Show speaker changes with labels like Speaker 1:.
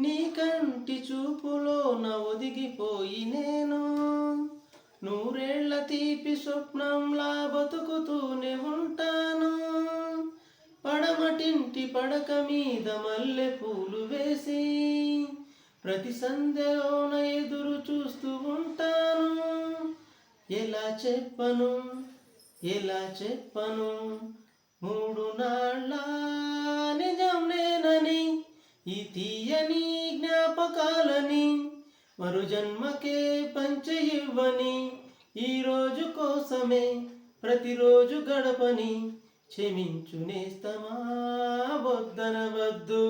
Speaker 1: నీ కంటి చూపులోన ఒదిగిపోయి నేను నూరేళ్ల తీపి స్వప్నంలా బతుకుతూనే ఉంటాను. పడమటింటి పడక మీద మల్లె పూలు వేసి ప్రతి సంధ్యలోన ఎదురు చూస్తూ ఉంటాను. ఎలా చెప్పను ఎలా చెప్పను మూడు నాళ్ళ నిజం నేనని, ఈ తీయని జ్ఞాపకాలని మరు జన్మకే పంచి ఇవ్వని, ఈ రోజు కోసమే ప్రతిరోజు గడపని క్షమించు నేస్తమా వద్దనవద్దు.